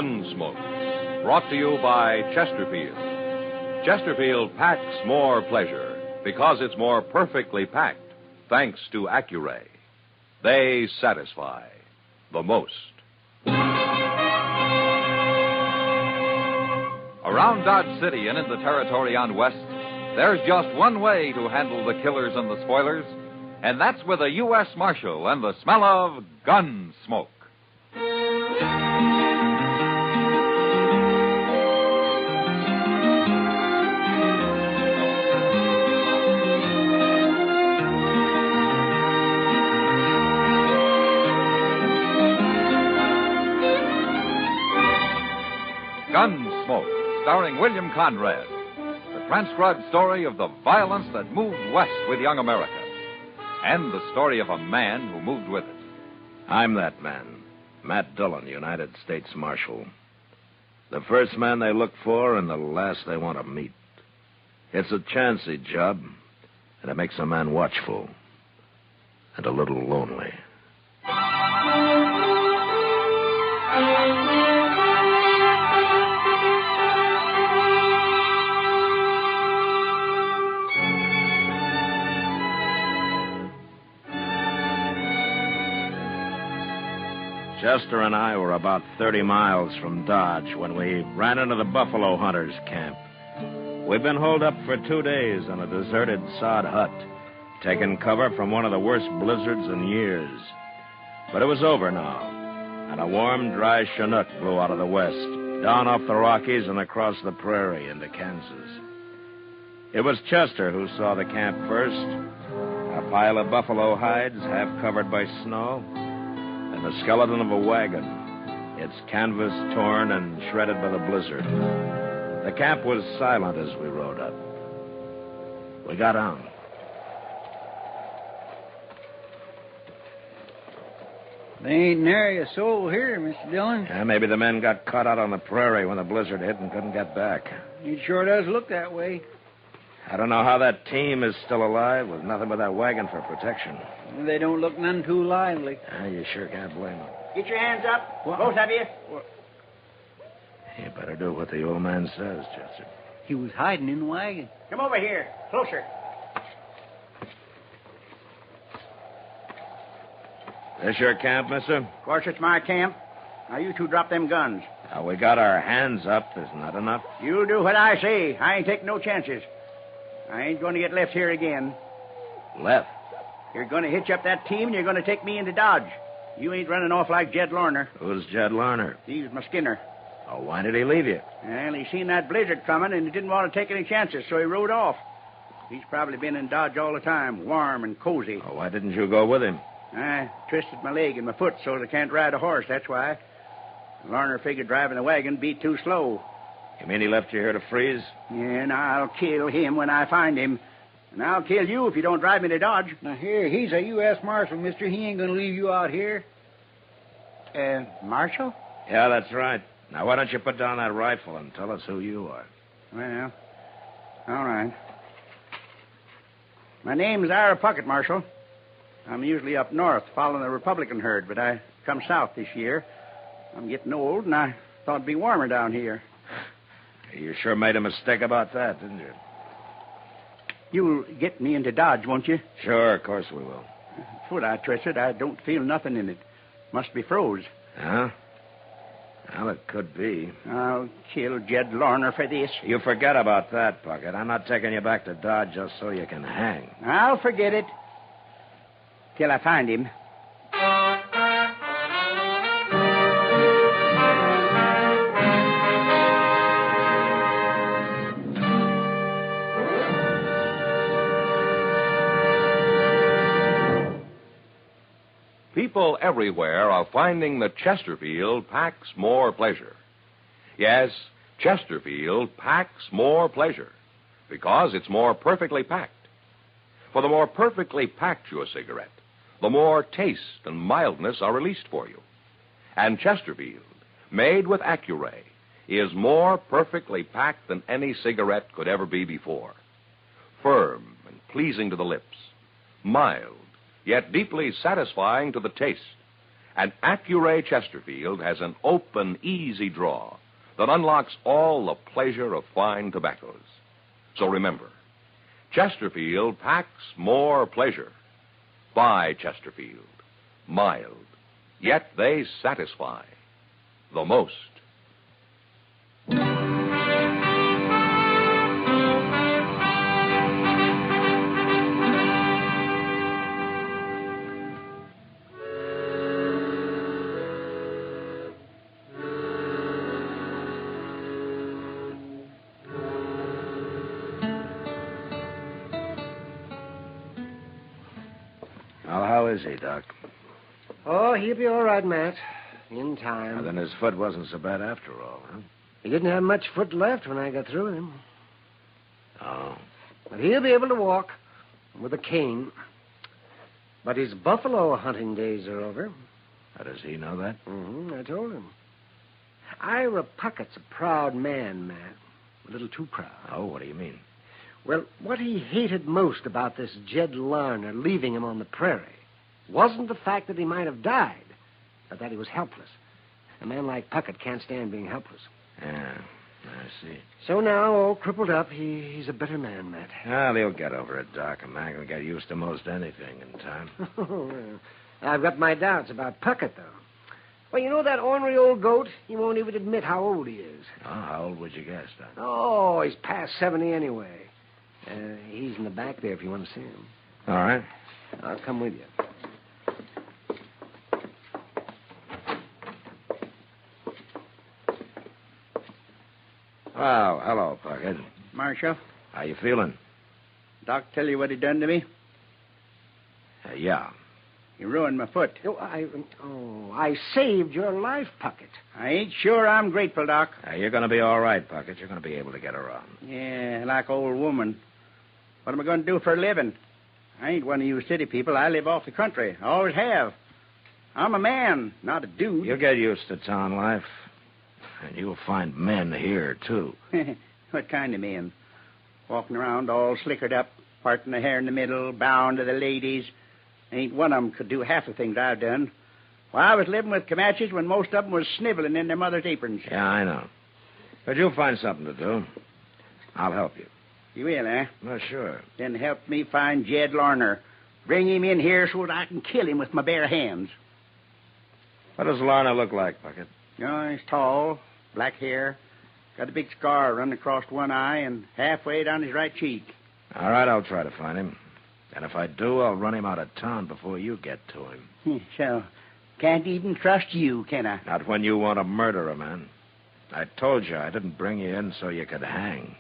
Gunsmoke, brought to you by Chesterfield. Chesterfield packs more pleasure because it's more perfectly packed, thanks to Accuray. They satisfy the most. Around Dodge City and in the territory on West, there's just one way to handle the killers and the spoilers, and that's with a U.S. Marshal and the smell of Gunsmoke. Gunsmoke, starring William Conrad. The transcribed story of the violence that moved west with young America. And the story of a man who moved with it. I'm that man, Matt Dillon, United States Marshal. The first man they look for and the last they want to meet. It's a chancy job, and it makes a man watchful and a little lonely. Chester and I were about 30 miles from Dodge when we ran into the buffalo hunters' camp. We'd been holed up for 2 days in a deserted sod hut, taking cover from one of the worst blizzards in years. But it was over now, and a warm, dry Chinook blew out of the west, down off the Rockies and across the prairie into Kansas. It was Chester who saw the camp first, a pile of buffalo hides half covered by snow, and the skeleton of a wagon, its canvas torn and shredded by the blizzard. The camp was silent as we rode up. We got on. There ain't nary a soul here, Mr. Dillon. Yeah, maybe the men got caught out on the prairie when the blizzard hit and couldn't get back. It sure does look that way. I don't know how that team is still alive with nothing but that wagon for protection. They don't look none too lively. You sure can't blame them. Get your hands up, both of you. You better do what the old man says, Chester. He was hiding in the wagon. Come over here, closer. This your camp, mister? Of course, it's my camp. Now, you two drop them guns. Now, we got our hands up. Isn't that enough? You do what I say. I ain't taking no chances. I ain't going to get left here again. Left? You're going to hitch up that team, and you're going to take me into Dodge. You ain't running off like Jed Lorner. Who's Jed Lorner? He's my skinner. Oh, why did he leave you? Well, he seen that blizzard coming, and he didn't want to take any chances, so he rode off. He's probably been in Dodge all the time, warm and cozy. Oh, why didn't you go with him? I twisted my leg and my foot so I can't ride a horse, that's why. Lorner figured driving the wagon be too slow. You mean he left you here to freeze? Yeah, and I'll kill him when I find him. And I'll kill you if you don't drive me to Dodge. Now, here, he's a U.S. Marshal, mister. He ain't going to leave you out here. Marshal? Yeah, that's right. Now, why don't you put down that rifle and tell us who you are? Well, all right. My name's Ira Puckett, Marshal. I'm usually up north following the Republican herd, but I come south this year. I'm getting old, and I thought it'd be warmer down here. You sure made a mistake about that, didn't you? You'll get me into Dodge, won't you? Sure, of course we will. Foot I twisted, I don't feel nothing in it. Must be froze. Huh? Well, it could be. I'll kill Jed Lorner for this. You forget about that, Puckett. I'm not taking you back to Dodge just so you can hang. I'll forget it. Till I find him. People everywhere are finding that Chesterfield packs more pleasure. Yes, Chesterfield packs more pleasure because it's more perfectly packed. For the more perfectly packed your cigarette, the more taste and mildness are released for you. And Chesterfield, made with Accuray, is more perfectly packed than any cigarette could ever be before. Firm and pleasing to the lips, mild, yet deeply satisfying to the taste, And Accuray Chesterfield has an open, easy draw that unlocks all the pleasure of fine tobaccos. So remember, Chesterfield packs more pleasure. Buy Chesterfield. Mild, yet they satisfy the most. Well, how is he, Doc? Oh, he'll be all right, Matt. In time. Well, then his foot wasn't so bad after all, huh? He didn't have much foot left when I got through with him. Oh. But he'll be able to walk with a cane. But his buffalo hunting days are over. How does he know that? I told him. Ira Pucket's a proud man, Matt. A little too proud. Oh, what do you mean? Well, what he hated most about this Jed Larner leaving him on the prairie wasn't the fact that he might have died, but that he was helpless. A man like Puckett can't stand being helpless. Yeah, I see. So now, all crippled up, he's a bitter man, Matt. Well, he'll get over it, Doc. A man can get used to most anything in time. Well, I've got my doubts about Puckett, though. Well, you know that ornery old goat? He won't even admit how old he is. Oh, how old would you guess, Doc? Oh, he's past 70 anyway. He's in the back there if you want to see him. All right. I'll come with you. Well, hello, Puckett. Marshal, How you feeling? Doc tell you what he done to me? Yeah. He ruined my foot. I saved your life, Puckett. I ain't sure I'm grateful, Doc. You're going to be all right, Puckett. You're going to be able to get around. Yeah, like old woman. What am I going to do for a living? I ain't one of you city people. I live off the country. I always have. I'm a man, not a dude. You'll get used to town life. And you'll find men here, too. What kind of men? Walking around all slickered up, parting the hair in the middle, bound to the ladies. Ain't one of 'em could do half the things I've done. Well, I was living with Comanches when most of 'em was sniveling in their mother's aprons. Yeah, I know. But you'll find something to do. I'll help you. You will, eh? Well, sure. Then help me find Jed Larner. Bring him in here so that I can kill him with my bare hands. What does Larner look like, Puckett? Oh, he's tall, black hair, got a big scar running across one eye and halfway down his right cheek. All right, I'll try to find him. And if I do, I'll run him out of town before you get to him. So, can't even trust you, can I? Not when you want to murder a man. I told you I didn't bring you in so you could hang.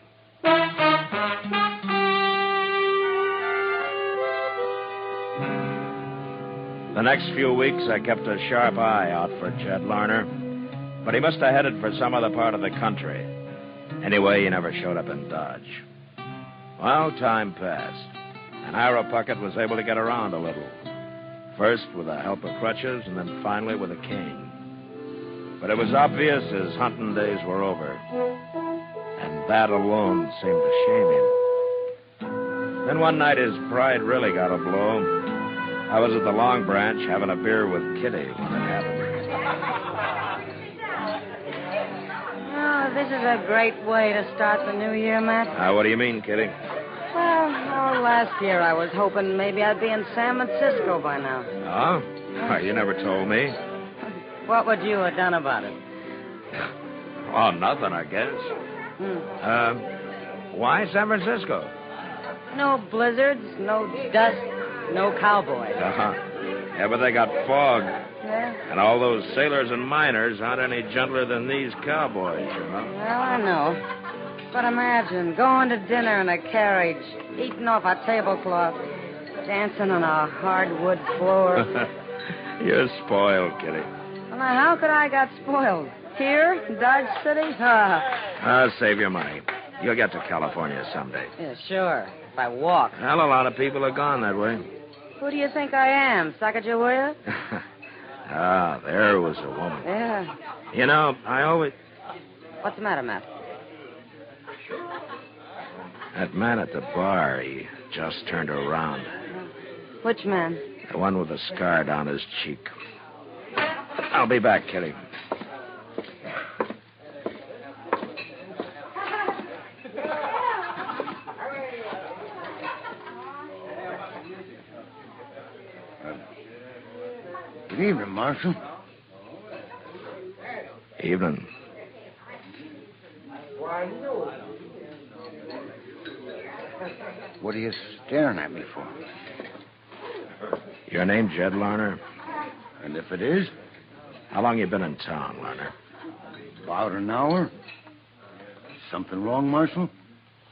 The next few weeks, I kept a sharp eye out for Jed Larner, but he must have headed for some other part of the country. Anyway, he never showed up in Dodge. Well, time passed, and Ira Puckett was able to get around a little. First with the help of crutches, and then finally with a cane. But it was obvious his hunting days were over, and that alone seemed to shame him. Then one night his pride really got a blow. I was at the Long Branch having a beer with Kitty when it happened. Oh, this is a great way to start the new year, Matt. What do you mean, Kitty? Well, last year I was hoping maybe I'd be in San Francisco by now. Oh? Why, you never told me. What would you have done about it? Oh, nothing, I guess. Why San Francisco? No blizzards, no dust, no cowboys. Yeah, but they got fog. Yeah? And all those sailors and miners aren't any gentler than these cowboys, you know. Well, I know. But imagine going to dinner in a carriage, eating off a tablecloth, dancing on a hardwood floor. You're spoiled, Kitty. Well, now, how could I got spoiled? Here, in Dodge City? Save your money. You'll get to California someday. Yeah, sure. If I walk. Well, a lot of people are gone that way. Who do you think I am, Sacagawea? There was a woman. Yeah. You know, I always... What's the matter, Matt? That man at the bar, he just turned around. Which man? The one with the scar down his cheek. I'll be back, Kitty. Good evening, Marshal. Evening. What are you staring at me for? Your name, Jed Larner? And if it is? How long you been in town, Larner? About an hour. Something wrong, Marshal?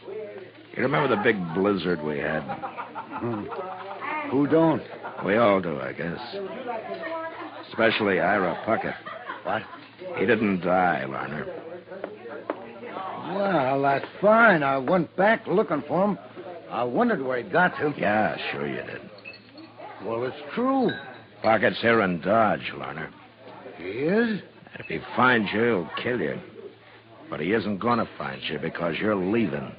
You remember the big blizzard we had? Who don't? We all do, I guess. Especially Ira Puckett. What? He didn't die, Larner. Well, that's fine. I went back looking for him. I wondered where he got to. Yeah, sure you did. Well, it's true. Puckett's here in Dodge, Larner. He is? If he finds you, he'll kill you. But he isn't going to find you because you're leaving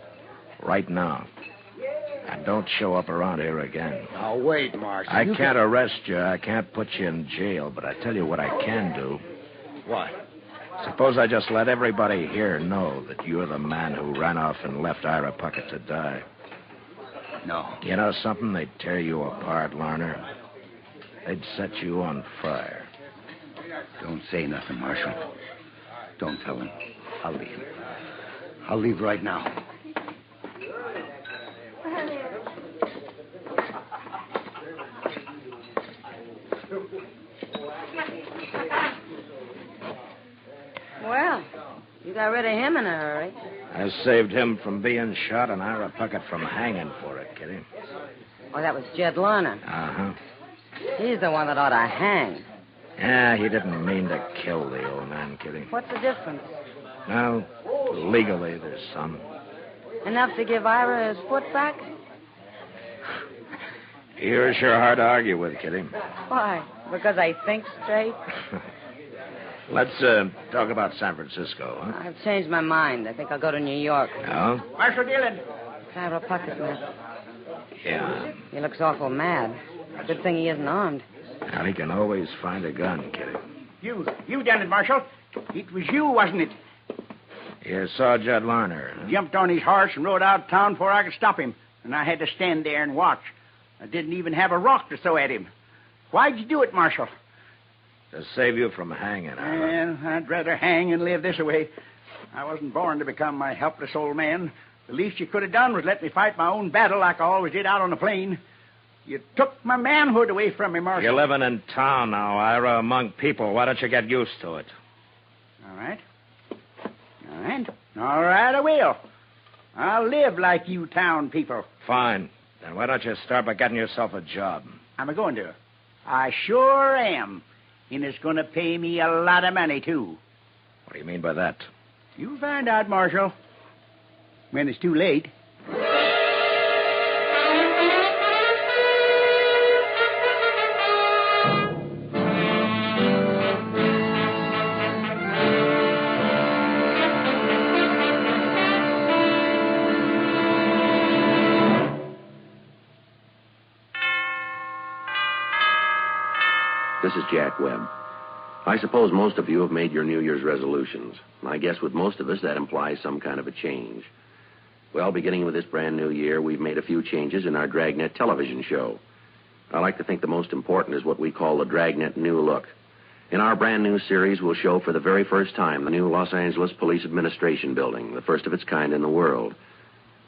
right now. And don't show up around here again. Now, wait, Marshal. I can't arrest you. I can't put you in jail. But I tell you what I can do. What? Suppose I just let everybody here know that you're the man who ran off and left Ira Puckett to die. No. You know something? They'd tear you apart, Larner. They'd set you on fire. Don't say nothing, Marshal. Don't tell him. I'll leave. I'll leave right now. Well, you got rid of him in a hurry. I saved him from being shot and Ira Puckett from hanging for it, Kitty. Oh, that was Jed Larner. Uh-huh. He's the one that ought to hang. Yeah, he didn't mean to kill the old man, Kitty. What's the difference? Well, legally, there's some. Enough to give Ira his foot back? You're sure hard to argue with, Kitty. Why? Because I think straight? Let's talk about San Francisco, huh? I've changed my mind. I think I'll go to New York. No? Marshal Dillon. Ira Puckett, man. Yeah. He looks awful mad. Good thing he isn't armed. Well, he can always find a gun, Kitty. You done it, Marshal. It was you, wasn't it? You saw Jed Larner, huh? Jumped on his horse and rode out of town before I could stop him. And I had to stand there and watch. I didn't even have a rock to throw at him. Why'd you do it, Marshal? To save you from hanging, Ira. Well, I'd rather hang and live this way. I wasn't born to become my helpless old man. The least you could have done was let me fight my own battle like I always did out on the plain. You took my manhood away from me, Marshal. You're living in town now, Ira, among people. Why don't you get used to it? All right. All right, I will. I'll live like you town people. Fine. Then why don't you start by getting yourself a job? I'm a-going to. I sure am. And it's going to pay me a lot of money, too. What do you mean by that? You'll find out, Marshal. When it's too late. This is Jack Webb. I suppose most of you have made your New Year's resolutions. I guess with most of us, that implies some kind of a change. Well, beginning with this brand new year, we've made a few changes in our Dragnet television show. I like to think the most important is what we call the Dragnet New Look. In our brand new series, we'll show for the very first time the new Los Angeles Police Administration Building, the first of its kind in the world.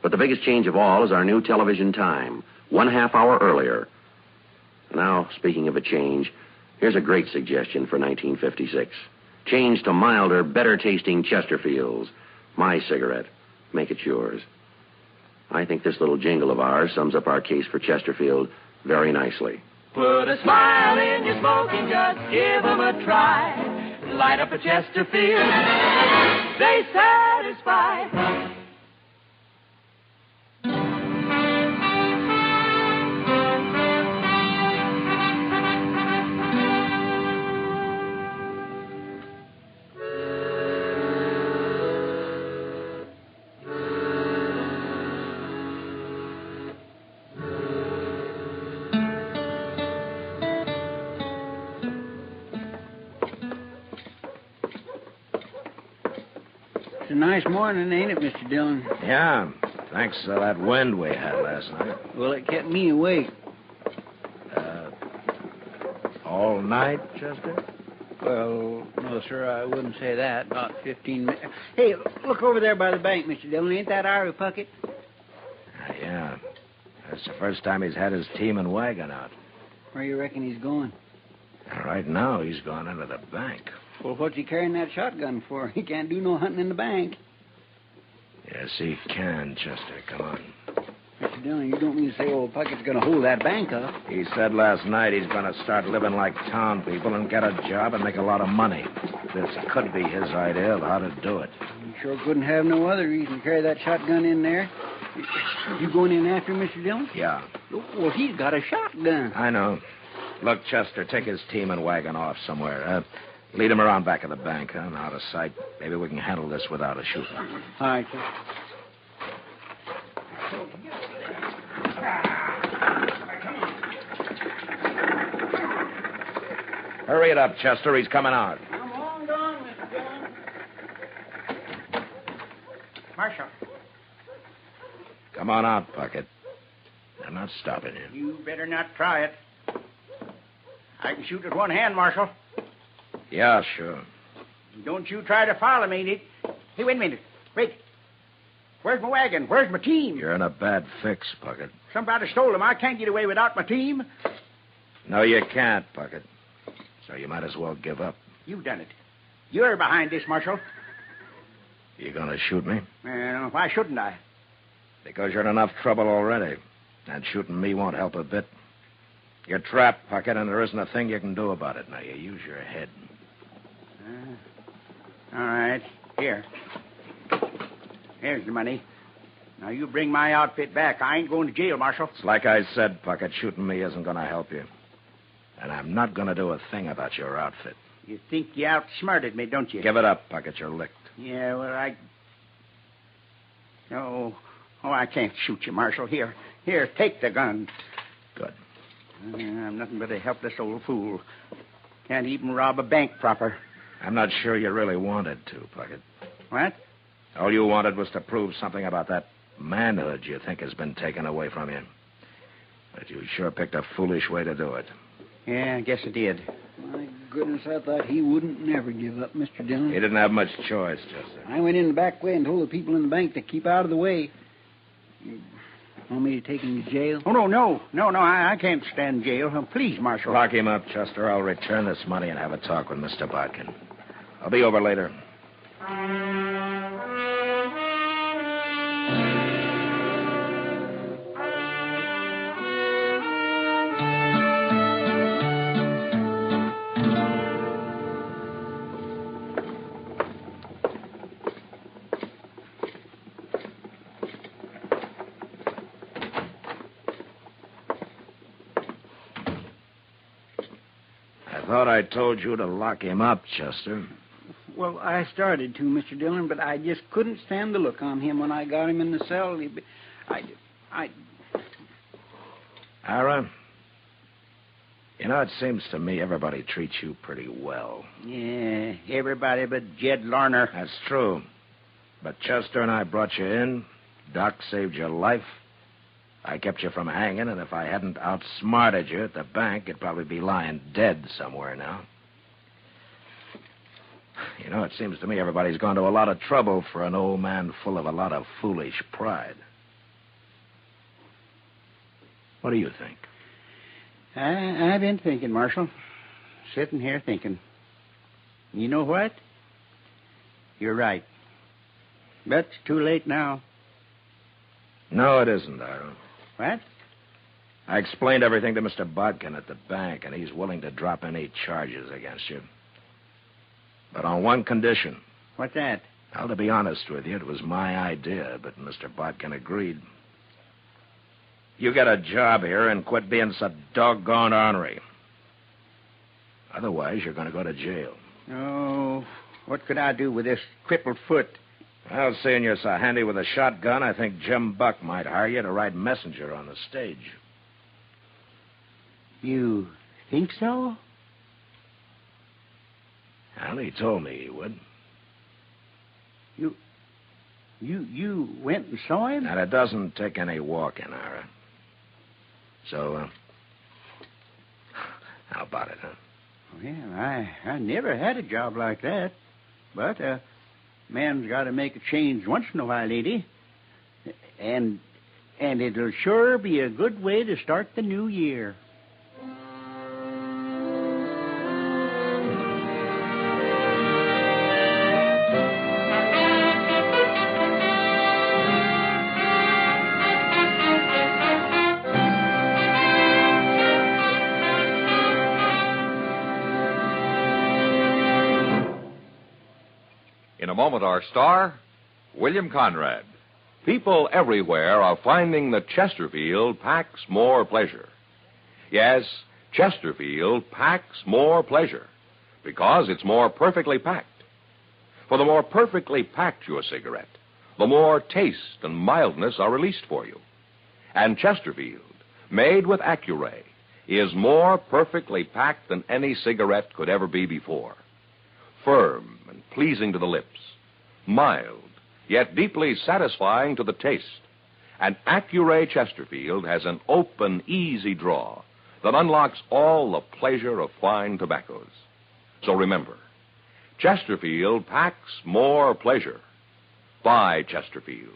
But the biggest change of all is our new television time, 1/2 hour earlier. Now, speaking of a change, here's a great suggestion for 1956. Change to milder, better-tasting Chesterfields. My cigarette. Make it yours. I think this little jingle of ours sums up our case for Chesterfield very nicely. Put a smile in your smoking gun, give 'em a try. Light up a Chesterfield, stay satisfied. a nice morning, ain't it, Mr. Dillon? Yeah, thanks to that wind we had last night. Well, it kept me awake. All night, Chester? Well, no, sir, I wouldn't say that. About 15 minutes. Hey, look over there by the bank, Mr. Dillon. Ain't that our Puckett? Yeah. That's the first time he's had his team and wagon out. Where you reckon he's going? Right now, he's gone into the bank. Well, what's he carrying that shotgun for? He can't do no hunting in the bank. Yes, he can, Chester. Come on. Mr. Dillon, you don't mean to say old Puckett's going to hold that bank up? He said last night he's going to start living like town people and get a job and make a lot of money. This could be his idea of how to do it. You sure couldn't have no other reason to carry that shotgun in there. You going in after him, Mr. Dillon? Yeah. Well, he's got a shotgun. I know. Look, Chester, take his team and wagon off somewhere. Lead him around back of the bank, huh? Out of sight. Maybe we can handle this without a shooting. All right, sir. Hurry it up, Chester. He's coming out. I'm long gone, Mr. Dillon. Marshal, Come on out, Puckett. I'm not stopping you. you better not try it. I can shoot with one hand, Marshal. Yeah, sure. Don't you try to follow me, Nick. Hey, wait a minute. Wait. Where's my wagon? Where's my team? You're in a bad fix, Puckett. Somebody stole them. I can't get away without my team. No, you can't, Puckett. So you might as well give up. You've done it. You're behind this, Marshal. You gonna shoot me? Well, why shouldn't I? Because you're in enough trouble already. And shooting me won't help a bit. You're trapped, Puckett, and there isn't a thing you can do about it. Now, you use your head. All right. Here. Here's the money. Now, you bring my outfit back. I ain't going to jail, Marshal. It's like I said, Puckett, shooting me isn't gonna help you. And I'm not gonna do a thing about your outfit. You think you outsmarted me, don't you? Give it up, Puckett. You're licked. Yeah, well, Oh, I can't shoot you, Marshal. Here, take the gun. Good. I'm nothing but a helpless old fool. Can't even rob a bank proper. I'm not sure you really wanted to, Puckett. What? All you wanted was to prove something about that manhood you think has been taken away from you. But you sure picked a foolish way to do it. Yeah, I guess I did. My goodness, I thought he wouldn't never give up, Mr. Dillon. He didn't have much choice, Chester. I went in the back way and told the people in the bank to keep out of the way. You want me to take him to jail? Oh, no, I can't stand jail. Please, Marshal. Lock him up, Chester. I'll return this money and have a talk with Mr. Bodkin. I'll be over later. I thought I told you to lock him up, Chester. Well, I started to, Mr. Dillon, but I just couldn't stand the look on him when I got him in the cell. Ira, you know, it seems to me everybody treats you pretty well. Yeah, everybody but Jed Larner. That's true. But Chester and I brought you in. Doc saved your life. I kept you from hanging, and if I hadn't outsmarted you at the bank, you'd probably be lying dead somewhere now. You know, it seems to me everybody's gone to a lot of trouble for an old man full of a lot of foolish pride. What do you think? I've been thinking, Marshal. Sitting here thinking. You know what? You're right. But it's too late now. No, it isn't, Ira. What? I explained everything to Mr. Bodkin at the bank, and he's willing to drop any charges against you. But on one condition. What's that? Well, to be honest with you, it was my idea, but Mr. Bodkin agreed. You get a job here and quit being so doggone ornery. Otherwise, you're going to go to jail. Oh, what could I do with this crippled foot? Well, seeing you're so handy with a shotgun, I think Jim Buck might hire you to ride messenger on the stage. You think so? Well, he told me he would. You went and saw him? And it doesn't take any walking, Ira. So, how about it, huh? Well, I never had a job like that. But a man's got to make a change once in a while, lady. And it'll sure be a good way to start the new year. In a moment, our star, William Conrad. People everywhere are finding that Chesterfield packs more pleasure. Yes, Chesterfield packs more pleasure because it's more perfectly packed. For the more perfectly packed your cigarette, the more taste and mildness are released for you. And Chesterfield, made with Accuray, is more perfectly packed than any cigarette could ever be before. Firm and pleasing to the lips, mild, yet deeply satisfying to the taste. And Accuray Chesterfield has an open, easy draw that unlocks all the pleasure of fine tobaccos. So remember, Chesterfield packs more pleasure. Buy Chesterfield.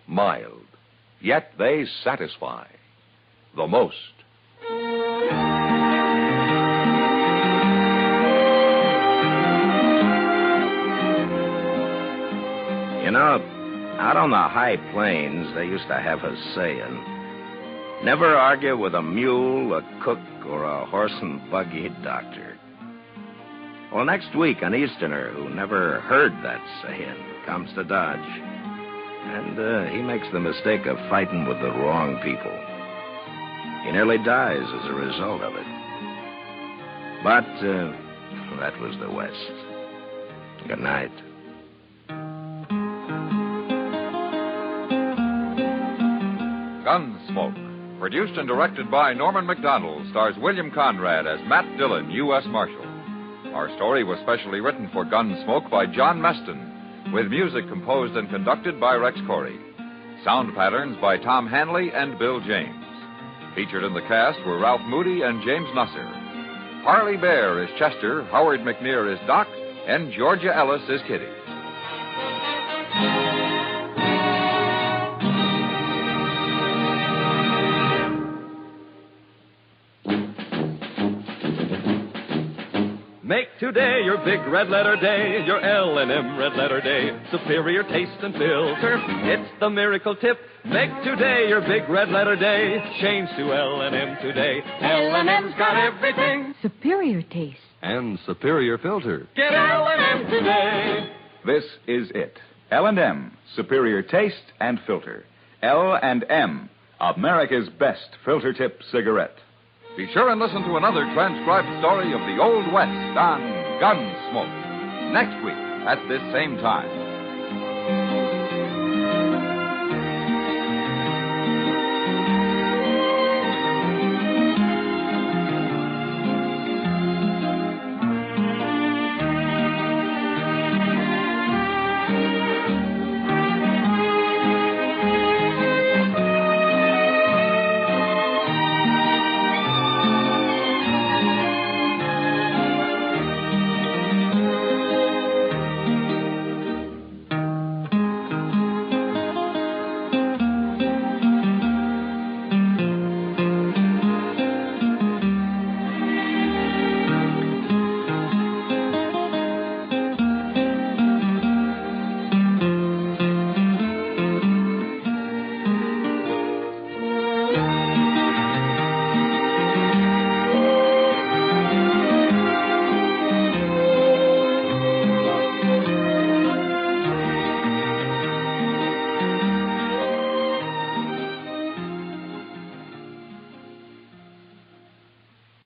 Mild, yet they satisfy the most. You know, out on the high plains, they used to have a saying, never argue with a mule, a cook, or a horse and buggy doctor. Well, next week, an Easterner who never heard that saying comes to Dodge. And he makes the mistake of fighting with the wrong people. He nearly dies as a result of it. But that was the West. Good night. Gunsmoke, produced and directed by Norman MacDonald, stars William Conrad as Matt Dillon, U.S. Marshal. Our story was specially written for Gunsmoke by John Meston, with music composed and conducted by Rex Corey. Sound patterns by Tom Hanley and Bill James. Featured in the cast were Ralph Moody and James Nusser. Harley Bear is Chester, Howard McNear is Doc, and Georgia Ellis is Kitty. Make today your big red letter day, your L&M red letter day. Superior taste and filter, it's the miracle tip. Make today your big red letter day. Change to L&M today. L&M's got everything. Superior taste. And superior filter. Get L&M today. This is it. L&M, superior taste and filter. L&M, America's best filter tip cigarette. Be sure and listen to another transcribed story of the Old West on Gunsmoke next week at this same time.